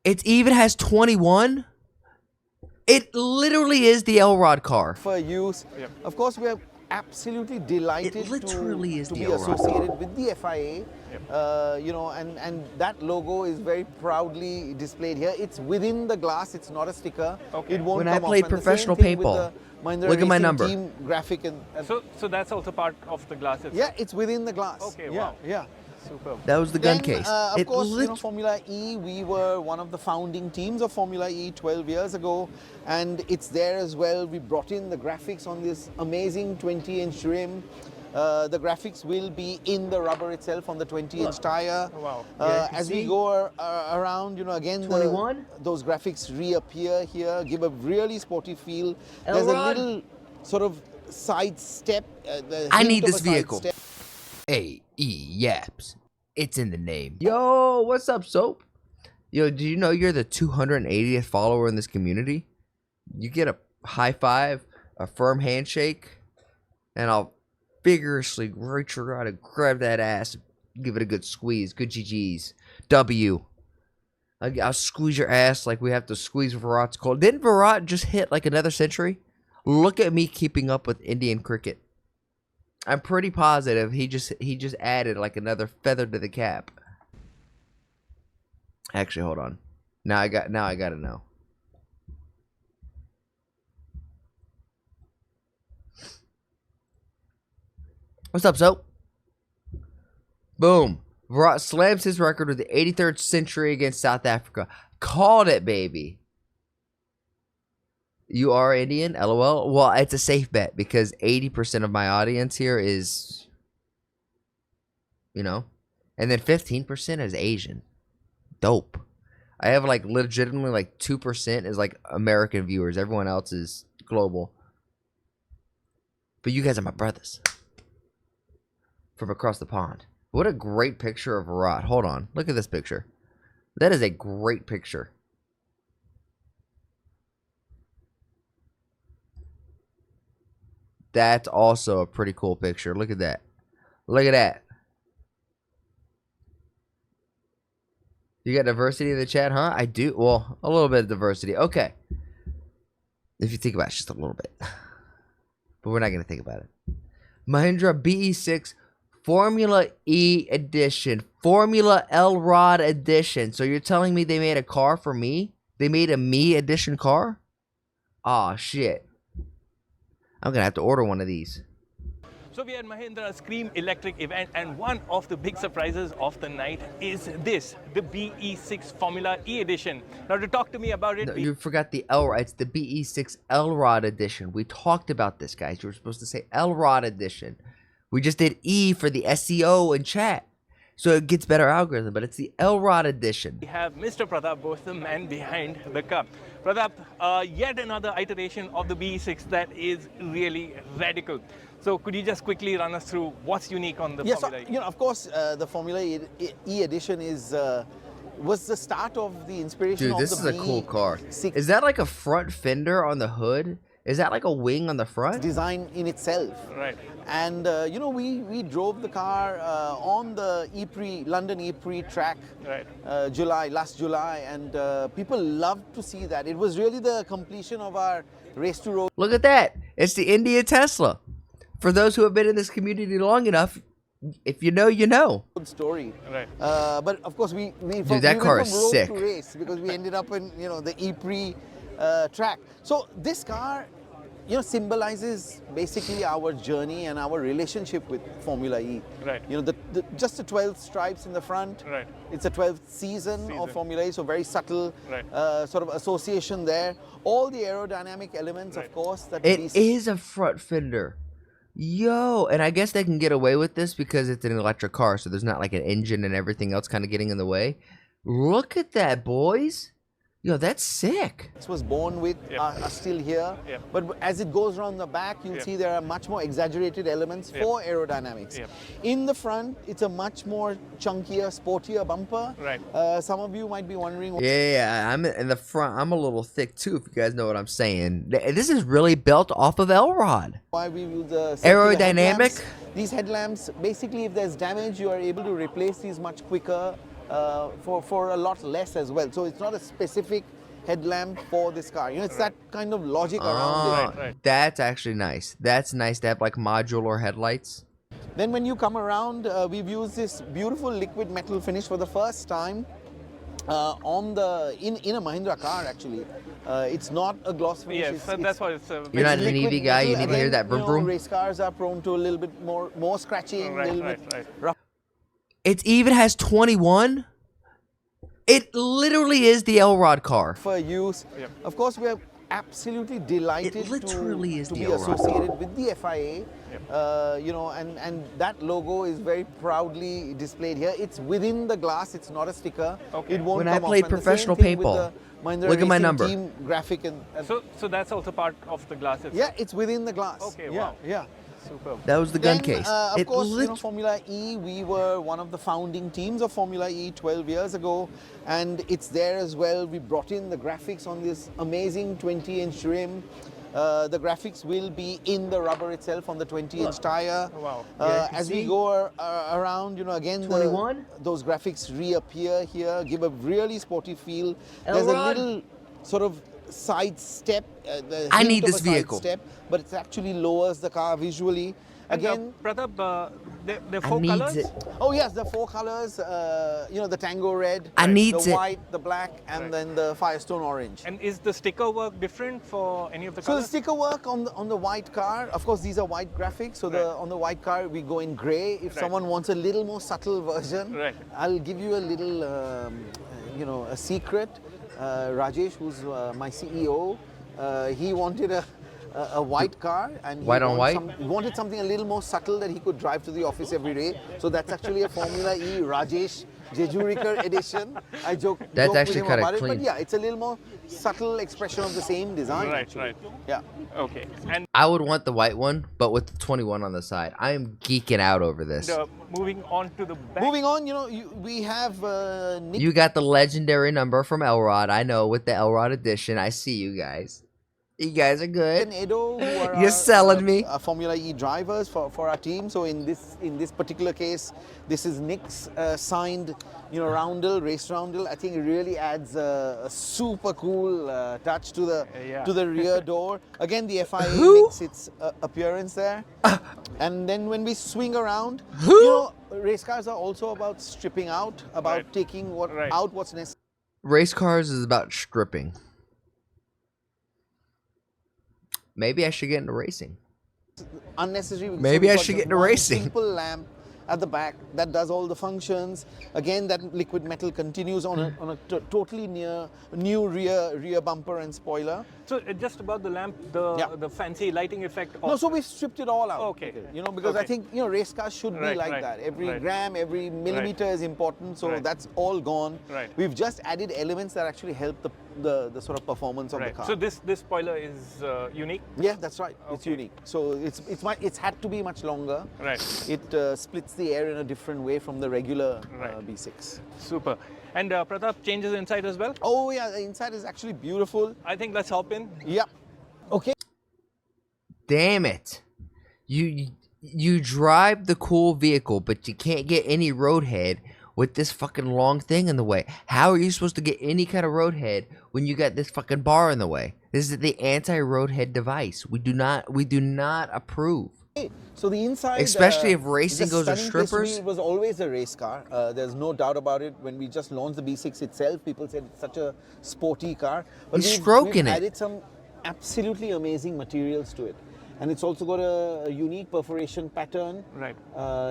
It even has 21. It literally is the Elrod car. For use. Yep. Of course, we are absolutely delighted It literally is to the be Elrod. associated with the FIA. You know, and that logo is very proudly displayed here. It's within the glass. It's not a sticker. Okay. It won't When come I played off. And the professional same thing with paintball, the Mahindra look at my Racing number. Team graphic and So that's also part of the glass itself. yeah, it's within the glass. Okay, yeah, wow. yeah. Superb. That was the gun Then, case. of It course, lit- Formula E, we were one of the founding teams of Formula E 12 years ago, and it's there as well. We brought in the graphics on this amazing 20-inch rim. The graphics will be in the rubber itself on the 20-inch tire. Oh, wow. Yeah, you can as we see. go around, again, 21? those graphics reappear here, give a really sporty feel. There's a Elrod? little sort of side step. I hint need of this a side vehicle. step. Yaps. It's in the name. Yo, what's up, Soap? Yo, do you know you're the 280th follower in this community? You get a high five, a firm handshake, and I'll vigorously reach around and grab that ass, give it a good squeeze, good GGs. W. I'll squeeze your ass like we have to squeeze Virat's cold. Didn't Virat just hit like another century? Look at me keeping up with Indian cricket. I'm pretty positive he just added like another feather to the cap. Actually, hold on. Now I gotta know. What's up, Soap? Boom. Virat slams his record with the 83rd century against South Africa. Called it, baby. You are Indian? LOL. Well, it's a safe bet because 80% of my audience here is, and then 15% is Asian. Dope. I have like legitimately like 2% is like American viewers. Everyone else is global. But you guys are my brothers from across the pond. What a great picture of Virat. Hold on. Look at this picture. That is a great picture. That's also a pretty cool picture. Look at that. Look at that. You got diversity in the chat, huh? I do. Well, a little bit of diversity. Okay. If you think about it, just a little bit. But we're not going to think about it. Mahindra BE6 Formula E Edition. Formula Elrod Edition. So you're telling me they made a car for me? They made a me edition car? Aw, shit. I'm going to have to order one of these. So we are at Mahindra's Scream Electric event, and one of the big surprises of the night is this, the BE6 Formula E Edition. Now to talk to me about it... No, you forgot the Elrod. It's the BE6 Elrod Edition. We talked about this, guys. You were supposed to say Elrod Edition. We just did E for the SEO and chat. So it gets better algorithm, but it's the Elrod Edition. We have Mr. Pratap Bose, the man behind the car. Pratap, yet another iteration of the BE6 that is really radical. So could you just quickly run us through what's unique on the Formula E? So, of course, the Formula E edition was the start of the inspiration Dude, of this the is a cool car. BE6 Is that like a front fender on the hood? Is that like a wing on the front? design in itself. Right. And, we drove the car on the London E-Prix track Right. last July, and people loved to see that. It was really the completion of our Race to Road Look at that. It's the India Tesla. For those who have been in this community long enough, if you know, you know. story. Right. But of course, we that car went is from road sick. to race because we ended up in the E-Prix track. So this car, symbolizes basically our journey and our relationship with Formula E. Right. Just the 12 stripes in the front. Right. It's a 12th season of Formula E, so very subtle Right. sort of association there. All the aerodynamic elements, Right. of course, that It is a front fender. Yo, and I guess they can get away with this because it's an electric car, so there's not like an engine and everything else kind of getting in the way. Look at that, boys. Yo, that's sick. was born with Yep. are still here. Yep. But as it goes around the back, you'll Yep. see there are much more exaggerated elements Yep. for aerodynamics. Yep. In the front, it's a much more chunkier, sportier bumper. Right. Some of you might be wondering. Yeah, I'm in the front. I'm a little thick too, if you guys know what I'm saying. This is really built off of Elrod. Why we use the circular Aerodynamic? headlamps. These headlamps, basically, if there's damage, you are able to replace these much quicker for a lot less as well. So it's not a specific headlamp for this car. You know, it's that kind of logic around it. Right. That's actually nice. That's nice to have like modular headlights. Then when you come around, we've used this beautiful liquid metal finish for the first time in a Mahindra car actually. It's not a gloss finish. Yes, that's why it's. You're not an liquid EV guy. You metal. need to hear Again, that vroom vroom. Race cars are prone to a little bit more scratching, a little bit rough. It even has 21. It literally is the Elrod car. For use. Yep. Of course, we are absolutely delighted It literally is to the be Elrod associated with the FIA. You know, and that logo is very proudly displayed here. It's within the glass. It's not a sticker. Okay. It won't When come I played off. And the professional same thing with paintball, the Mahindra look at my Racing number. Team graphic and So that's also part of the glass itself. yeah, it's within the glass. Okay, yeah, wow. yeah. Superb. That was the gun Then, case. of It course, lit- Formula E, we were one of the founding teams of Formula E 12 years ago, and it's there as well. We brought in the graphics on this amazing 20-inch rim. The graphics will be in the rubber itself on the 20-inch tire. Oh, wow. Yeah, you can as we see. go around, you know, again, 21? those graphics reappear here, give a really sporty feel. There's a Elrod? little sort of side step. I hint need of this a side vehicle. step, but it actually lowers the car visually. And, Again, Pratap, there are I 4 needs colors. it. oh yes, the 4 colors. You know, the Tango red, I needs the it. white, the black, and Right. then the Firestone orange. And is the sticker work different for any of the So the colors? sticker work on the white car, of course these are white graphics, so Right. on the white car we go in grey. If Right. someone wants a little more subtle version, Right. I'll give you a little, you know, a secret. Rajesh, who's my CEO, he wanted a white car, and White on white? He wanted something a little more subtle that he could drive to the office every day. So that's actually a Formula E Rajesh Jejurikar edition. I joke That's with actually him kinda about it, clean. but yeah, it's a little more subtle expression of the same design. Right, actually. right. Yeah. Okay. And I would want the white one, but with the 21 on the side. I am geeking out over this. moving on to the back. Moving on, you know, we have Nick. You got the legendary number from Elrod. I know with the Elrod edition. I see you guys. You guys are good. and Edo, who are You're selling me. Formula E drivers for our team. So in this particular case, this is Nick's signed, you know, roundel, race roundel. I think it really adds a super cool touch to the rear door. Again, the FIA Who? makes its appearance there. And then when we swing around, Who? you know, race cars are also about stripping out, about Right. taking Right. out what's necessary. Race cars is about stripping. Maybe I should get into racing. Unnecessary. Maybe we've I got should just get into one racing. Simple lamp at the back that does all the functions. Again, that liquid metal continues on a totally new rear bumper and spoiler. So just about the lamp, Yeah. the fancy lighting effect. No, so we've stripped it all out. Okay. You know, because I Okay. think, you know, race cars should be Right, like right, that. Every right. gram, every millimeter is important. So Right. that's all gone. Right. We've just added elements that actually help the sort of performance of the Right. car. So this spoiler is unique. Yeah, that's right. It's Okay. unique. So it's had to be much longer. Right. It splits the air in a different way from the regular Right. B6. Super. And Pratap, changes inside as well. Oh yeah, the inside is actually beautiful. I think let's hop in. Yep. Okay. Damn it. You drive the cool vehicle, but you can't get any roadhead with this fucking long thing in the way. How are you supposed to get any kind of roadhead when you got this fucking bar in the way? This is the anti-roadhead device. We do not approve. So the inside, Especially if racing is a goes to stunning place to be. strippers. It was always a race car. There's no doubt about it. When we just launched the B6 itself, people said it's such a sporty car. But He's stroking we've it. added some absolutely amazing materials to it. And it's also got a unique perforation pattern. Right.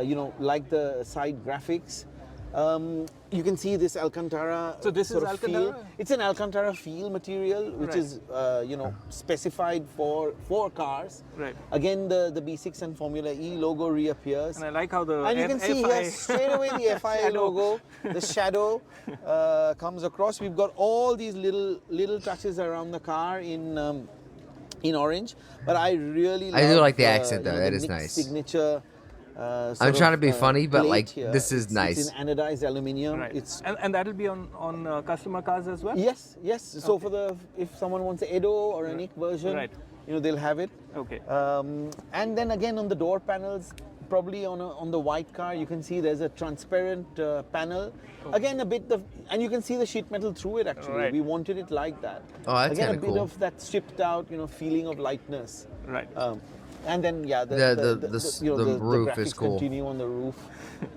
You know, like the side graphics. You can see this Alcantara. So this is sort of feel. Alcantara? It's an Alcantara feel material, which Right. is you know, specified for cars. Right. Again, the B6 and Formula E logo reappears. And I like how the And you can see FI here straight away the FIA Shadow. logo, the shadow comes across. We've got all these little touches around the car in orange, but I really I do love, like the accent, you know, though. That the is Nick nice. Signature. I'm trying to be funny, but, plate like, here. this is It's nice. in anodized aluminium. Right. It's and that'll be on customer cars as well. yes. So for if someone wants an Edo or a Nick version, Right. you know, they'll have it. Okay. And then again on the door panels, probably on the white car, you can see there's a transparent panel. Again, a bit of, and you can see the sheet metal through it. Actually, Right. we wanted it like that. Oh, that's again, a kinda bit cool. of that stripped out, feeling of lightness. Right. And then yeah, The the roof graphics is cool. continue on the roof.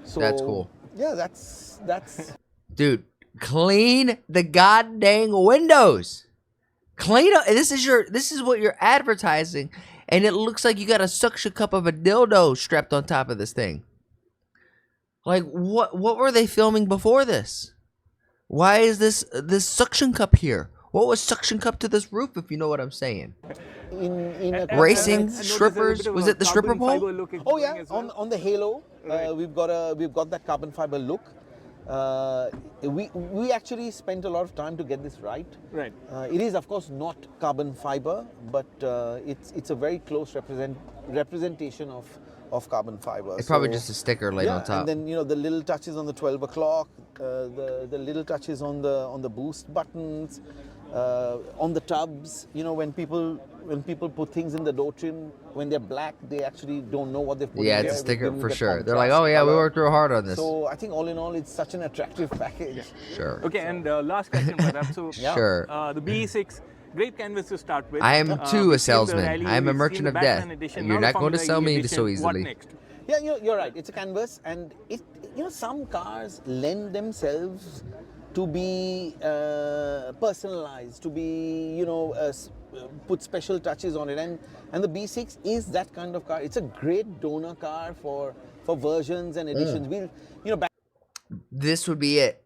So That's cool. Yeah, that's Dude, clean the goddamn windows. Clean up. This is what you're advertising, and it looks like you got a suction cup of a dildo strapped on top of this thing. Like what were they filming before this? Why is this suction cup here? What was suction cup to this roof, if you know what I'm saying? in a Racing, I noticed there's a strippers, bit of was a it the stripper carbon pole? fiber look it's Oh going yeah, as well. on the halo, Right. we've got that carbon fiber look. We actually spent a lot of time to get this right. Right. It is of course not carbon fiber, but it's a very close representation of carbon fiber. It's probably So, just a sticker laid on top. and then the little touches on the 12 o'clock, the little touches on the boost buttons, on the tubs. When people put things in the door trim, when they're black, they actually don't know what they've put Yeah, in it's a there. sticker We've given for the sure. They're like, contrast oh yeah, we color. worked real hard on this. So I think all in all, it's such an attractive package. Sure. Okay, and last question, Pratap. So, Yeah. Sure. the BE6, great canvas to start with. I am too a we've seen the salesman. rally, I am a we've merchant seen the of death. Batman edition, You're now the not going to Formula sell E me edition. so What easily. next? Yeah, you're right. It's a canvas, and some cars lend themselves to be personalized, to be put special touches on it, and the B6 is that kind of car. It's a great donor car for versions and editions. This would be it.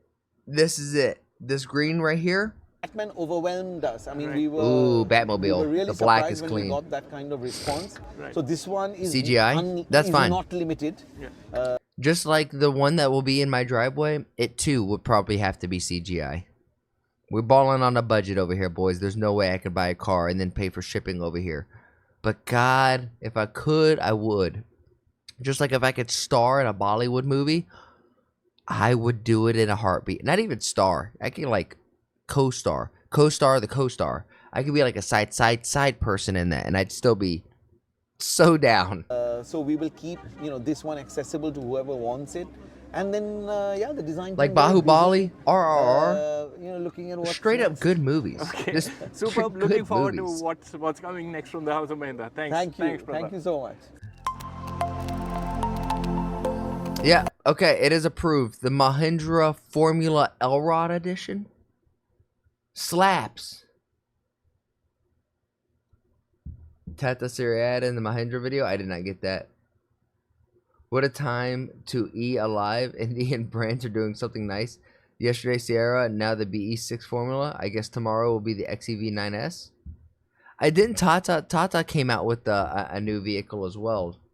This is it. This green right here. Batman overwhelmed us. I mean, Right. we were Ooh, Batmobile. We were really The black surprised is when clean. we got that kind of response. Right. So this one is CGI? That's is fine. not limited. Yeah. Just like the one that will be in my driveway, it too would probably have to be CGI. We're balling on a budget over here, boys. There's no way I could buy a car and then pay for shipping over here. But God, if I could, I would. Just like if I could star in a Bollywood movie, I would do it in a heartbeat. Not even star. I could like co-star. Co-star the co-star. I could be like a side person in that, and I'd still be so down. So we will keep this one accessible to whoever wants it, and then the design Like team very busy, Bahubali, RRR. looking at what Straight up good movies. Okay. Just Superb. good Looking forward movies. to what's coming next from the House of Mahindra. Thanks. Thank you, Thanks, Pratap. thank you so much. Yeah, okay, it is approved. The Mahindra Formula Elrod edition slaps. Tata Siriada in the Mahindra video. I did not get that. What a time to E alive. Indian brands are doing something nice. Yesterday Sierra, now the BE6 Formula. I guess tomorrow will be the XEV 9S. I didn't Tata came out with a new vehicle as well.